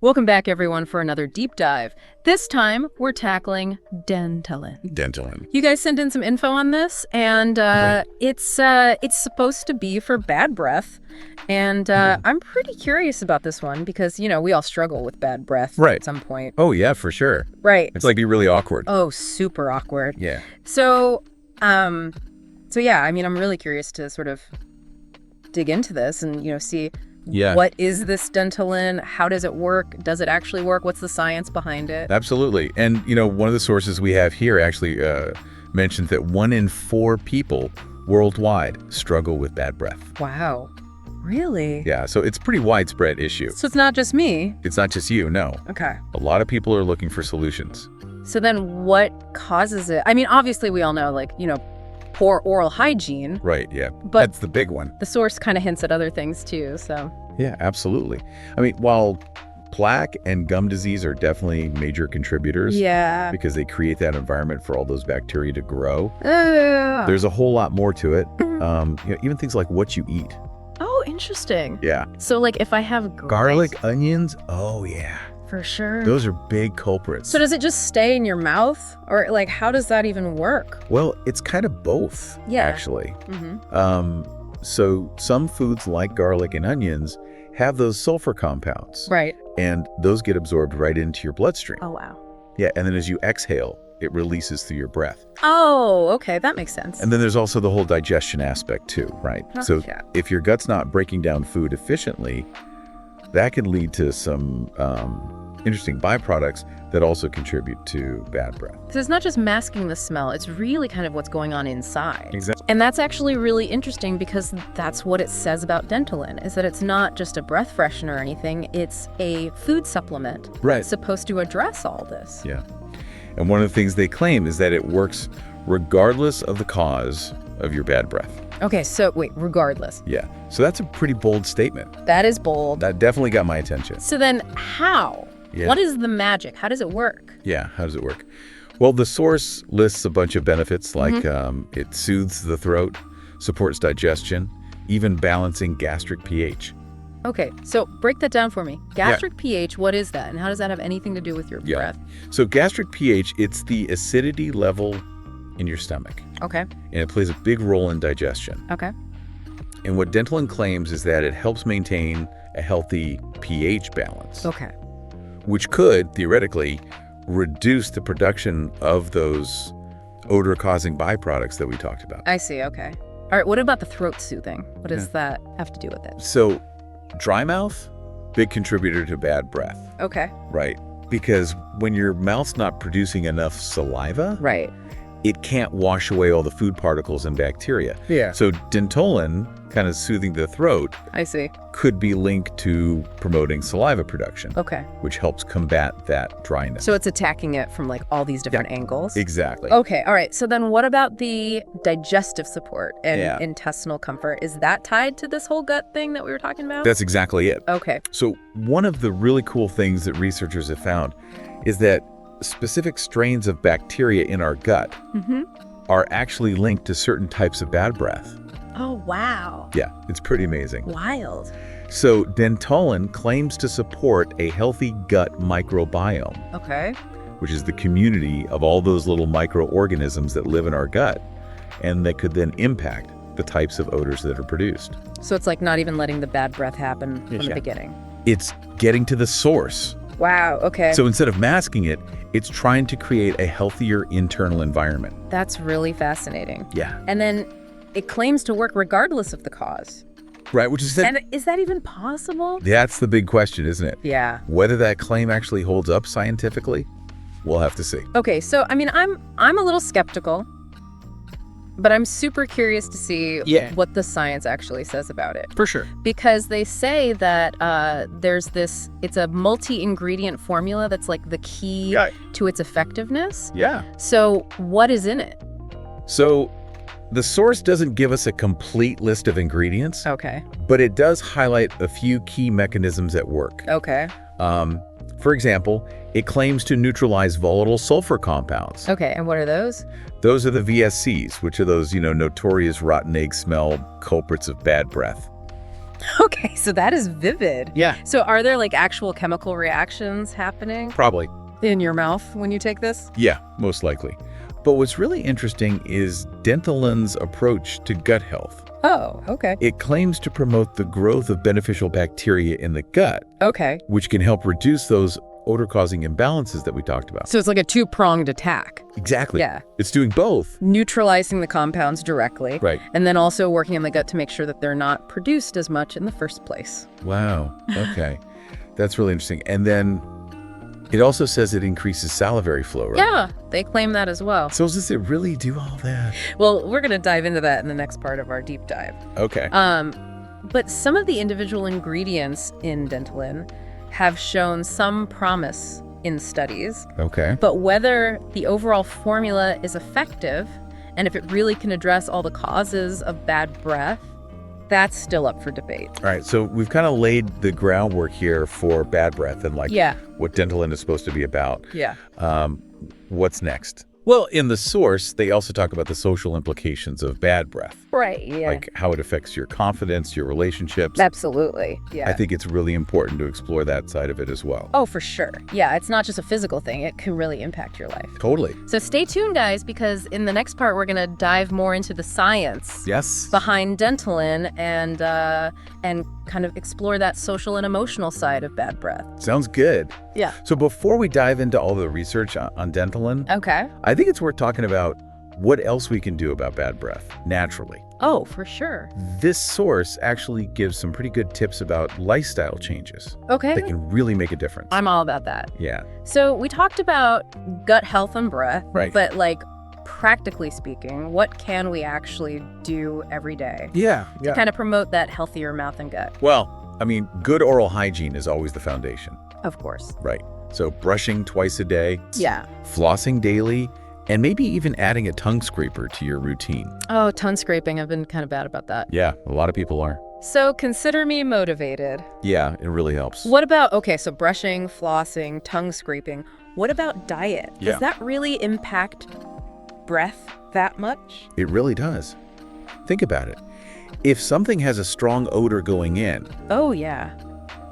Welcome back, everyone, for another deep dive. This time, we're tackling Dentolan. Dentolan. You guys sent in some info on this, and it's supposed to be for bad breath. And I'm pretty curious about this one because, you know, we all struggle with bad breath at some point. Oh, yeah, for sure. Right. It's like be really awkward. Oh, super awkward. Yeah. So yeah, I mean, I'm really curious to sort of dig into this and, you know, see what is this Dentolan? How does it work? Does it actually work? What's the science behind it? Absolutely. And, you know, one of the sources we have here actually mentions that 1 in 4 people worldwide struggle with bad breath. Wow. Really? Yeah, so it's a pretty widespread issue. So it's not just me? It's not just you, no. Okay. A lot of people are looking for solutions. So then what causes it? I mean, obviously we all know, like, you know, poor oral hygiene. Right, yeah. But that's the big one. The source kind of hints at other things too, so. Yeah, absolutely. I mean, while plaque and gum disease are definitely major contributors because they create that environment for all those bacteria to grow, there's a whole lot more to it. You know, even things like what you eat. Oh, interesting. Yeah. So like if I have garlic, onions, oh yeah. For sure. Those are big culprits. So does it just stay in your mouth? Or like, how does that even work? Well, it's kind of both, actually. So some foods like garlic and onions have those sulfur compounds. Right. And those get absorbed right into your bloodstream. Oh, wow. Yeah, and then as you exhale, it releases through your breath. Oh, okay, that makes sense. And then there's also the whole digestion aspect too, right? So if your gut's not breaking down food efficiently, that can lead to some interesting byproducts that also contribute to bad breath. So it's not just masking the smell, it's really kind of what's going on inside. Exactly. And that's actually really interesting because that's what it says about Dentolan, is that it's not just a breath freshener or anything, it's a food supplement. Right. It's supposed to address all this. Yeah. And one of the things they claim is that it works regardless of the cause of your bad breath. Okay, so wait, regardless. Yeah. So that's a pretty bold statement. That is bold. That definitely got my attention. So then how? Yeah. What is the magic? How does it work? Yeah, how does it work? Well, the source lists a bunch of benefits like it soothes the throat, supports digestion, even balancing gastric pH. Okay, so break that down for me. Gastric pH, what is that? And how does that have anything to do with your breath? So gastric pH, it's the acidity level in your stomach. Okay. And it plays a big role in digestion. Okay. And what Dentolan claims is that it helps maintain a healthy pH balance. Okay. Which could, theoretically, reduce the production of those odor-causing byproducts that we talked about. I see, okay. All right, what about the throat soothing? What does that have to do with it? So, dry mouth, big contributor to bad breath. Okay. Right. Because when your mouth's not producing enough saliva, it can't wash away all the food particles and bacteria. Yeah. So Dentolan, kind of soothing the throat, I see, could be linked to promoting saliva production. Okay. Which helps combat that dryness. So it's attacking it from like all these different angles? Exactly. Okay, all right. So then what about the digestive support and intestinal comfort? Is that tied to this whole gut thing that we were talking about? That's exactly it. Okay. So one of the really cool things that researchers have found is that specific strains of bacteria in our gut are actually linked to certain types of bad breath. Oh, wow. Yeah, it's pretty amazing. Wild. So Dentolan claims to support a healthy gut microbiome. Okay. Which is the community of all those little microorganisms that live in our gut and that could then impact the types of odors that are produced. So it's like not even letting the bad breath happen from the beginning. It's getting to the source. Wow, okay. So instead of masking it, it's trying to create a healthier internal environment. That's really fascinating. Yeah. And then it claims to work regardless of the cause. Right, which is that. And is that even possible? That's the big question, isn't it? Yeah. Whether that claim actually holds up scientifically, we'll have to see. Okay, so I mean, I'm a little skeptical, but I'm super curious to see what the science actually says about it. For sure. Because they say that it's a multi-ingredient formula that's like the key to its effectiveness. Yeah. So what is in it? So the source doesn't give us a complete list of ingredients. Okay. But it does highlight a few key mechanisms at work. Okay. For example, it claims to neutralize volatile sulfur compounds. Okay, and what are those? Those are the VSCs, which are those, notorious rotten egg smell culprits of bad breath. Okay, so that is vivid. Yeah. So are there like actual chemical reactions happening Probably. in your mouth when you take this? Yeah, most likely. But what's really interesting is Dentolan's approach to gut health. Oh, okay. It claims to promote the growth of beneficial bacteria in the gut, Okay. which can help reduce those odor-causing imbalances that we talked about. So it's like a two-pronged attack. Exactly. Yeah. It's doing both. Neutralizing the compounds directly. Right. And then also working on the gut to make sure that they're not produced as much in the first place. Wow. Okay. That's really interesting. And then it also says it increases salivary flow, right? Yeah, they claim that as well. So does it really do all that? Well, we're going to dive into that in the next part of our deep dive. Okay. But some of the individual ingredients in Dentolan have shown some promise in studies. Okay. But whether the overall formula is effective and if it really can address all the causes of bad breath, that's still up for debate. All right. So we've kind of laid the groundwork here for bad breath and what Dentolan is supposed to be about. Yeah. What's next? Well, in the source, they also talk about the social implications of bad breath. Right, yeah. Like how it affects your confidence, your relationships. Absolutely, yeah. I think it's really important to explore that side of it as well. Oh, for sure. Yeah, it's not just a physical thing. It can really impact your life. Totally. So stay tuned, guys, because in the next part, we're going to dive more into the science behind Dentolan and kind of explore that social and emotional side of bad breath. Sounds good. Yeah. So before we dive into all the research on Dentolan, okay, I think it's worth talking about what else we can do about bad breath naturally. Oh, for sure. This source actually gives some pretty good tips about lifestyle changes. Okay. That can really make a difference. I'm all about that. Yeah. So we talked about gut health and breath, right? But like practically speaking, what can we actually do every day? Yeah. To kind of promote that healthier mouth and gut? Well, I mean, good oral hygiene is always the foundation. Of course. Right. So brushing twice a day. Yeah. Flossing daily. And maybe even adding a tongue scraper to your routine. Oh, tongue scraping. I've been kind of bad about that. Yeah, a lot of people are. So consider me motivated. Yeah, it really helps. What about, okay, so brushing, flossing, tongue scraping. What about diet? Yeah. Does that really impact breath that much? It really does. Think about it. If something has a strong odor going in, oh, yeah,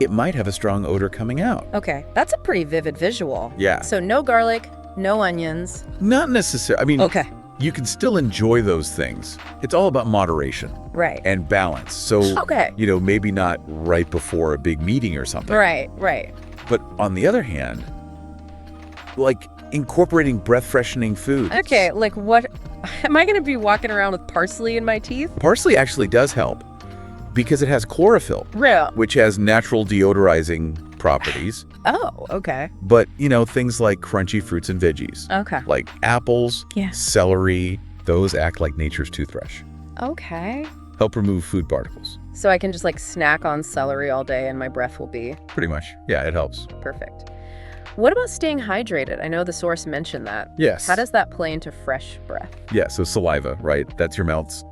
it might have a strong odor coming out. Okay, that's a pretty vivid visual. Yeah. So no garlic, no onions. Not necessarily. I mean, okay, you can still enjoy those things. It's all about moderation. Right. And balance. So, okay, you know, maybe not right before a big meeting or something. Right, right. But on the other hand, like incorporating breath-freshening foods. Okay, like what? Am I going to be walking around with parsley in my teeth? Parsley actually does help because it has chlorophyll, Real. which has natural deodorizing properties. Oh, okay. But, you know, things like crunchy fruits and veggies, Okay. like apples, Yeah. celery, those act like nature's toothbrush. Okay. Help remove food particles. So I can just like snack on celery all day and my breath will be Pretty much. Yeah, it helps. perfect. What about staying hydrated? I know the source mentioned that. Yes. How does that play into fresh breath? Yeah, so saliva, right? That's your mouth's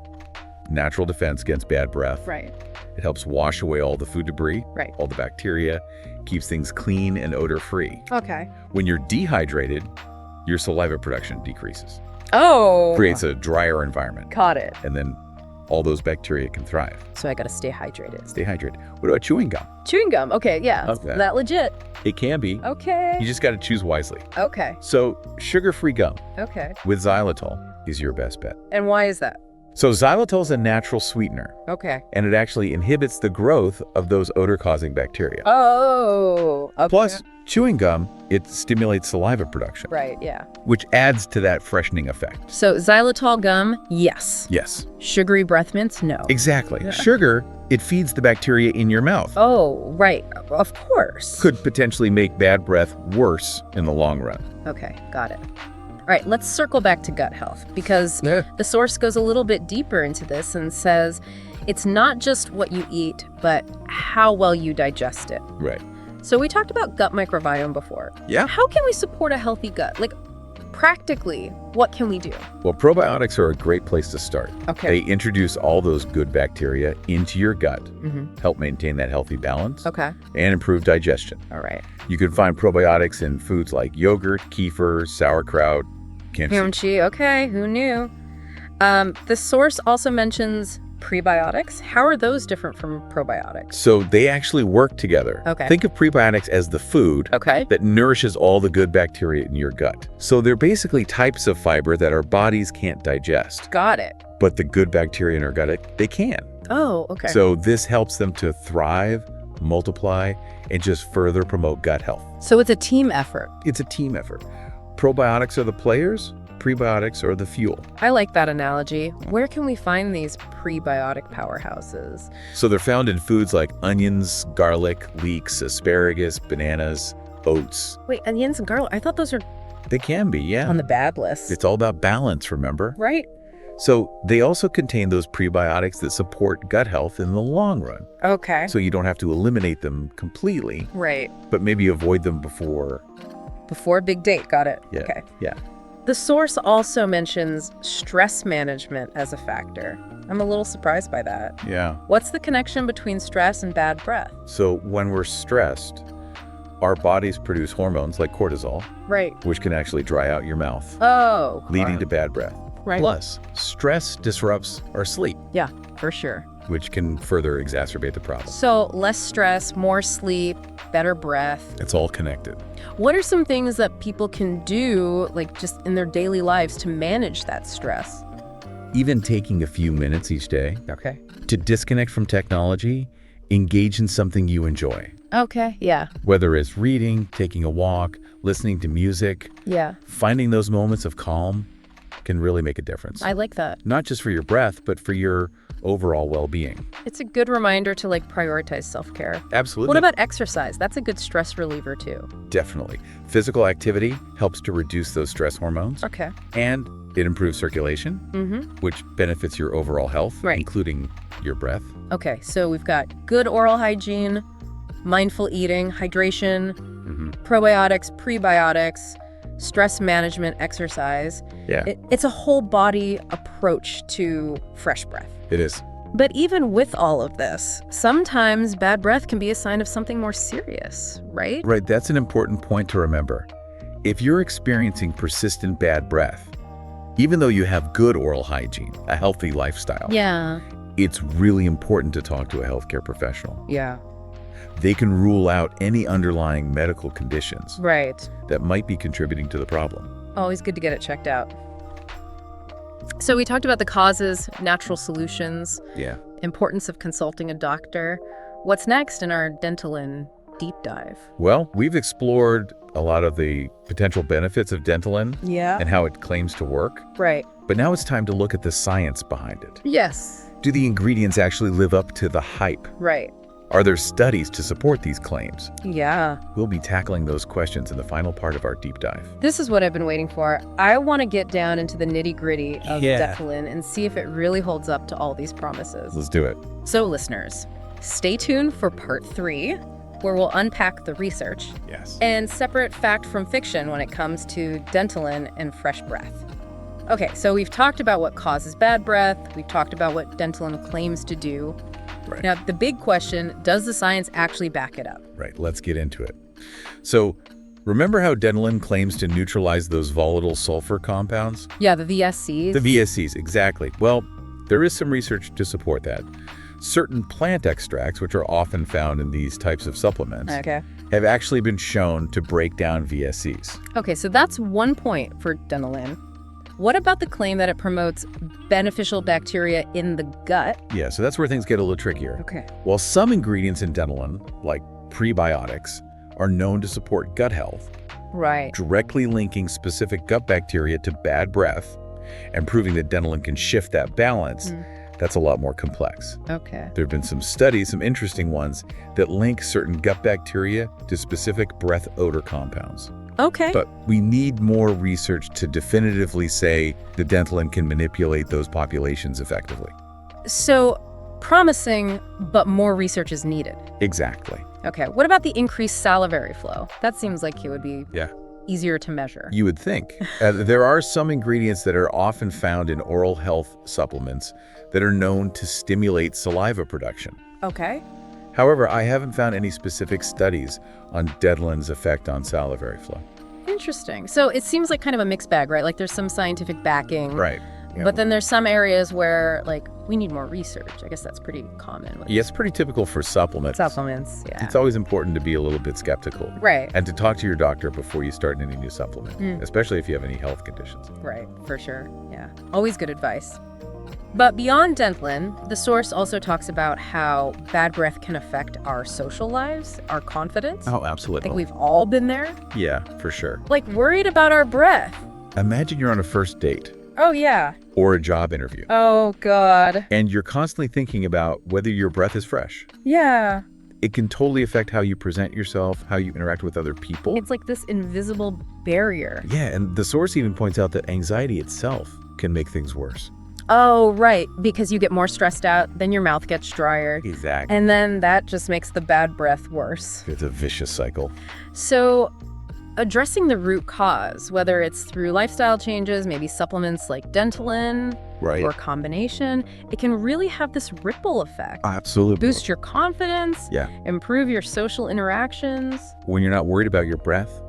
natural defense against bad breath. Right. It helps wash away all the food debris, Right. all the bacteria, keeps things clean and odor-free. Okay. When you're dehydrated, your saliva production decreases. Oh. Creates a drier environment. Caught it. And then all those bacteria can thrive. So I got to stay hydrated. Stay hydrated. What about chewing gum? Chewing gum. Okay, yeah. Okay. That legit. It can be. Okay. You just got to choose wisely. Okay. So sugar-free gum Okay. with xylitol is your best bet. And why is that? So xylitol is a natural sweetener, Okay. and it actually inhibits the growth of those odor-causing bacteria. Oh. Okay. Plus, chewing gum, it stimulates saliva production, Right, yeah. which adds to that freshening effect. So xylitol gum, yes. Yes, Sugary breath mints, no. exactly. Sugar, it feeds the bacteria in your mouth. Oh, right. Of course. Could potentially make bad breath worse in the long run. Okay, got it. All right, let's circle back to gut health because the source goes a little bit deeper into this and says it's not just what you eat, but how well you digest it. Right. So we talked about gut microbiome before. Yeah. How can we support a healthy gut? Like, practically, what can we do? Well, probiotics are a great place to start. Okay. They introduce all those good bacteria into your gut, Mm-hmm. help maintain that healthy balance, Okay. and improve digestion. All right. You can find probiotics in foods like yogurt, kefir, sauerkraut, kimchi. Kimchi, okay, who knew? The source also mentions prebiotics, how are those different from probiotics? So they actually work together. Okay. Think of prebiotics as the food that nourishes all the good bacteria in your gut. So they're basically types of fiber that our bodies can't digest. Got it. But the good bacteria in our gut, they can. Oh, okay. So this helps them to thrive, multiply, and just further promote gut health. So it's a team effort. It's a team effort. Probiotics are the players, prebiotics are the fuel. I like that analogy. Where can we find these prebiotic powerhouses? So they're found in foods like onions, garlic, leeks, asparagus, bananas, oats. Wait, onions and garlic? I thought those are... They can be, yeah. On the bad list. It's all about balance, remember? Right. So they also contain those prebiotics that support gut health in the long run. Okay. So you don't have to eliminate them completely. Right. But maybe avoid them before. Before a big date, got it. Yeah. Okay. Yeah. The source also mentions stress management as a factor. I'm a little surprised by that. Yeah. What's the connection between stress and bad breath? So when we're stressed, our bodies produce hormones like cortisol, right, which can actually dry out your mouth, leading to bad breath. Right. Plus, stress disrupts our sleep. Yeah, for sure. Which can further exacerbate the problem. So less stress, more sleep, better breath. It's all connected. What are some things that people can do, like just in their daily lives, to manage that stress? Even taking a few minutes each day to disconnect from technology, engage in something you enjoy. Okay, yeah. Whether it's reading, taking a walk, listening to music, finding those moments of calm can really make a difference. I like that. Not just for your breath, but for your overall well-being. It's a good reminder to prioritize self-care. Absolutely. What about exercise? That's a good stress reliever too. Definitely. Physical activity helps to reduce those stress hormones. Okay. And it improves circulation, which benefits your overall health, including your breath. Okay, so we've got good oral hygiene, mindful eating, hydration, probiotics, prebiotics, stress management, exercise. Yeah. It's a whole body approach to fresh breath. It is. But even with all of this, sometimes bad breath can be a sign of something more serious, right? Right, that's an important point to remember. If you're experiencing persistent bad breath, even though you have good oral hygiene, a healthy lifestyle, it's really important to talk to a healthcare professional. Yeah. They can rule out any underlying medical conditions that might be contributing to the problem. Always good to get it checked out. So we talked about the causes, natural solutions, importance of consulting a doctor. What's next in our Dentolan deep dive? Well, we've explored a lot of the potential benefits of Dentolan and how it claims to work. Right. But now it's time to look at the science behind it. Yes. Do the ingredients actually live up to the hype? Right. Are there studies to support these claims? Yeah. We'll be tackling those questions in the final part of our deep dive. This is what I've been waiting for. I want to get down into the nitty-gritty of Dentolan and see if it really holds up to all these promises. Let's do it. So listeners, stay tuned for part 3, where we'll unpack the research and separate fact from fiction when it comes to Dentolan and fresh breath. Okay, so we've talked about what causes bad breath. We've talked about what Dentolan claims to do. Right. Now, the big question, does the science actually back it up? Right, let's get into it. So, remember how Dentolan claims to neutralize those volatile sulfur compounds? Yeah, the VSCs. The VSCs, exactly. Well, there is some research to support that. Certain plant extracts, which are often found in these types of supplements, have actually been shown to break down VSCs. Okay, so that's one point for Dentolan. What about the claim that it promotes beneficial bacteria in the gut? Yeah, so that's where things get a little trickier. Okay. While some ingredients in Dentolan, like prebiotics, are known to support gut health, directly linking specific gut bacteria to bad breath and proving that Dentolan can shift that balance, that's a lot more complex. Okay. There have been some studies, some interesting ones, that link certain gut bacteria to specific breath odor compounds. Okay. But we need more research to definitively say that Dentolan can manipulate those populations effectively. So, promising, but more research is needed. Exactly. Okay. What about the increased salivary flow? That seems like it would be easier to measure. You would think. There are some ingredients that are often found in oral health supplements that are known to stimulate saliva production. Okay. However, I haven't found any specific studies on Dentolan's effect on salivary flow. Interesting. So it seems like kind of a mixed bag, right? Like there's some scientific backing. Right. But then there's some areas where, like, we need more research. I guess that's pretty common. Yeah, it's pretty typical for supplements. Supplements, yeah. It's always important to be a little bit skeptical. Right. And to talk to your doctor before you start any new supplement, especially if you have any health conditions. Right, for sure. Yeah. Always good advice. But beyond Dentolan, the source also talks about how bad breath can affect our social lives, our confidence. Oh, absolutely. I think we've all been there. Yeah, for sure. Like, worried about our breath. Imagine you're on a first date. Oh, yeah. Or a job interview. Oh, God. And you're constantly thinking about whether your breath is fresh. Yeah. It can totally affect how you present yourself, how you interact with other people. It's like this invisible barrier. Yeah, and the source even points out that anxiety itself can make things worse. Oh, right. Because you get more stressed out, then your mouth gets drier. Exactly. And then that just makes the bad breath worse. It's a vicious cycle. So addressing the root cause, whether it's through lifestyle changes, maybe supplements like Dentolan, right, or combination, it can really have this ripple effect. Absolutely. Boost your confidence, improve your social interactions. When you're not worried about your breath,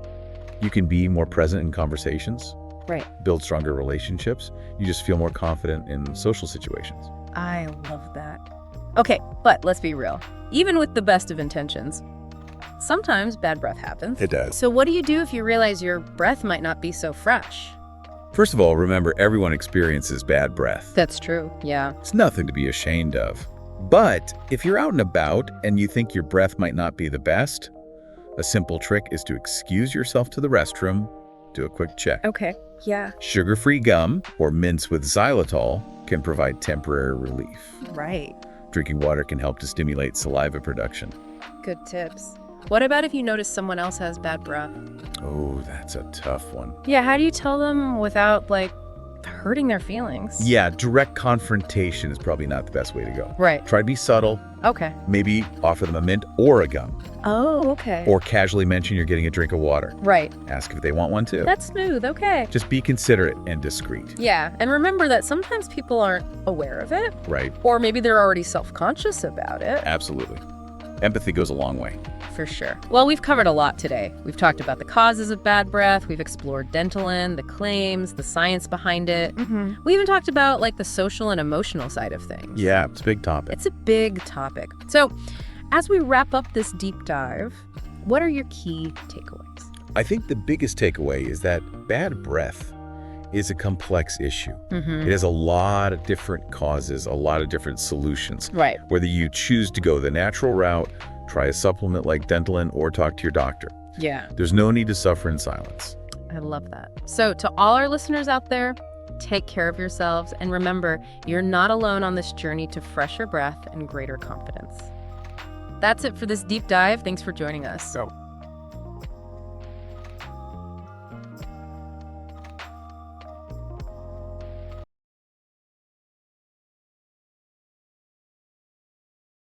you can be more present in conversations. Right. Build stronger relationships. You just feel more confident in social situations. I love that. Okay, but let's be real. Even with the best of intentions, sometimes bad breath happens. It does. So what do you do if you realize your breath might not be so fresh? First of all, remember everyone experiences bad breath. That's true, yeah. It's nothing to be ashamed of. But if you're out and about and you think your breath might not be the best, a simple trick is to excuse yourself to the restroom, do a quick check. Okay, yeah. Sugar-free gum or mints with xylitol can provide temporary relief. Right. Drinking water can help to stimulate saliva production. Good tips. What about if you notice someone else has bad breath? Oh, that's a tough one. Yeah, how do you tell them without, like, hurting their feelings? Yeah, direct confrontation is probably not the best way to go. Right. Try to be subtle. Okay. Maybe offer them a mint or a gum. Oh, okay. Or casually mention you're getting a drink of water. Right. Ask if they want one too. That's smooth, okay. Just be considerate and discreet. Yeah, and remember that sometimes people aren't aware of it. Right. Or maybe they're already self-conscious about it. Absolutely. Empathy goes a long way. For sure. Well, we've covered a lot today. We've talked about the causes of bad breath. We've explored Dentolan, the claims, the science behind it. We even talked about, like, the social and emotional side of things. Yeah, it's a big topic. It's a big topic. So, as we wrap up this deep dive, what are your key takeaways? I think the biggest takeaway is that bad breath is a complex issue. It has a lot of different causes, a lot of different solutions. Right. Whether you choose to go the natural route, try a supplement like Dentolan, or talk to your doctor. Yeah. There's no need to suffer in silence. I love that. So to all our listeners out there, take care of yourselves. And remember, you're not alone on this journey to fresher breath and greater confidence. That's it for this deep dive. Thanks for joining us. Go.